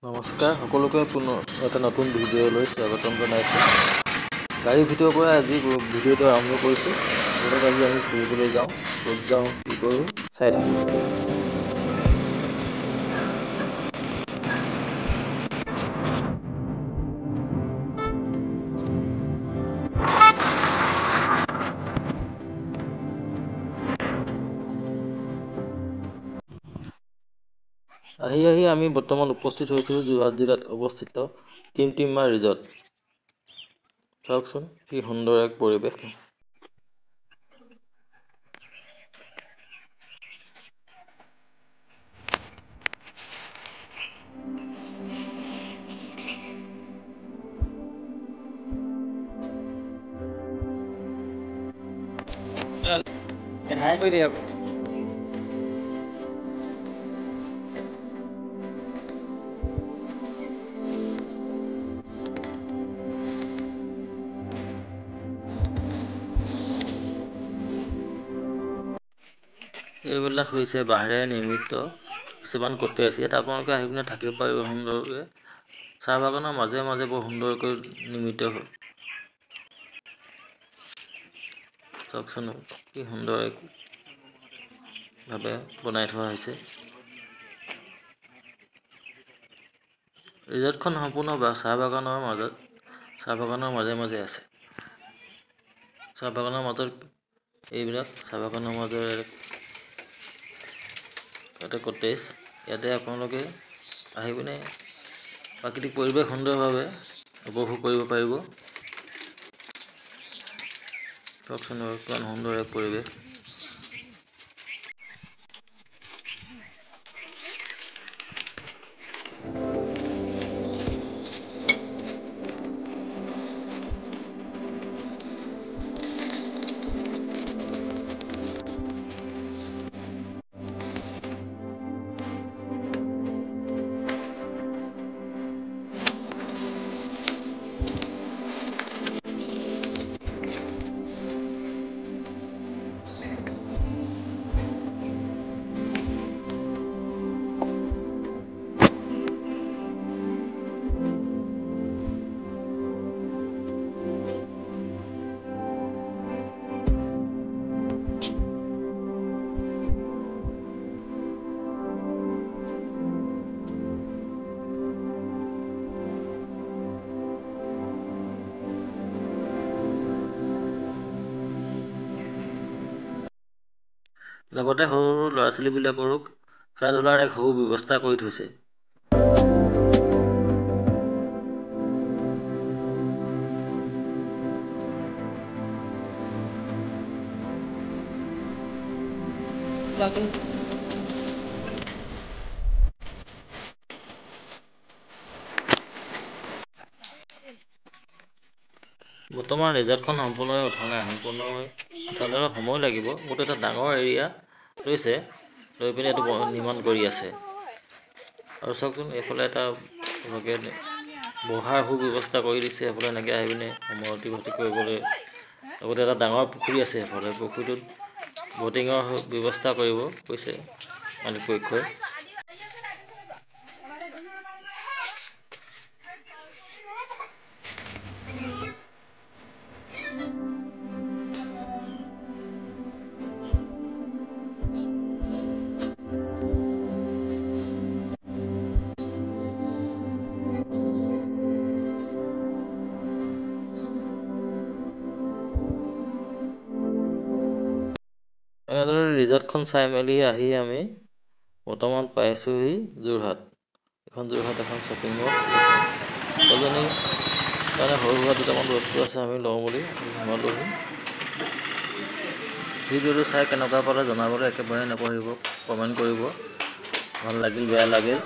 নমস্কাৰ সকলোকে পুনৰ এটা নতুন ভিডিঅ'লৈ স্বাগতম জনাইছোঁ। গাড়ী ভিডিঅ'ৰ পৰা আজি ভিডিঅ'টো আৰম্ভ কৰিছোঁ। ব'লক আজি আমি ফুৰিবলৈ যাওঁ, ক'ত যাওঁ কি কৰোঁ চাই থাকোঁ। আহি আমি বৰ্তমান উপস্থিত হৈছোঁ যোৰহাট জিলাত অৱস্থিত টিমটিমা ৰিজৰ্ট। চাওকচোন কি সুন্দৰ এক পৰিৱেশ। এইবিলাক হৈছে বাঁহেৰে নিৰ্মিত কিছুমান কটেজ। ইয়াত আপোনালোকে আহি পিনে থাকিব পাৰিব সুন্দৰকৈ। চাহ বাগানৰ মাজে মাজে বৰ সুন্দৰকৈ নিৰ্মিত হয়। চাওকচোন কি সুন্দৰ ভাৱে বনাই থোৱা হৈছে। ৰিজৰ্টখন সম্পূৰ্ণ চাহ বাগানৰ মাজে মাজে আছে। চাহ বাগানৰ মাজত এইবিলাক চাহ বাগানৰ মাজৰ এটা কটেজ। ইয়াতে আপোনালোকে আহি পিনে প্ৰাকৃতিক পৰিৱেশ সুন্দৰভাৱে উপভোগ কৰিব পাৰিব। চাওকচোন কিমান সুন্দৰ এক পৰিৱেশ। লগতে সৰু সৰু ল'ৰা ছোৱালীবিলাকৰো খেলা ধূলাৰ এক সৰু ব্যৱস্থা কৰি থৈছে। বৰ্তমান ৰিজৰ্টখন সম্পূৰ্ণকৈ উঠা নাই। সম্পূৰ্ণকৈ উঠালে অলপ সময় লাগিব। গোটেই এটা ডাঙৰ এৰিয়া লৈছে, লৈ পিনে এইটো নিৰ্মাণ কৰি আছে। আৰু চাওকচোন এইফালে এটা বহাৰ সুব্যৱস্থা কৰি দিছে। এইফালে এনেকৈ আহি পিনে সময় অতিবাহিত কৰিবলৈ। লগতে এটা ডাঙৰ পুখুৰী আছে। এইফালে পুখুৰীটোত ব'টিঙৰ ব্যৱস্থা কৰিব কৈছে মালিক পক্ষই। এনেদৰে ৰিজৰ্টখন চাই মেলি আহি আমি বৰ্তমান পাইছোঁহি যোৰহাট। যোৰহাট এখন শ্বপিং মল। ছোৱালীজনীৰ কাৰণে সৰু সুৰা দুটামান বস্তু আছে, আমি লওঁ বুলি সোমালোহি। ভিডিঅ'টো চাই কেনেকুৱা পালে জনাবলৈ একেবাৰে নপাহৰিব, কমেণ্ট কৰিব। ভাল লাগিল বেয়া লাগিল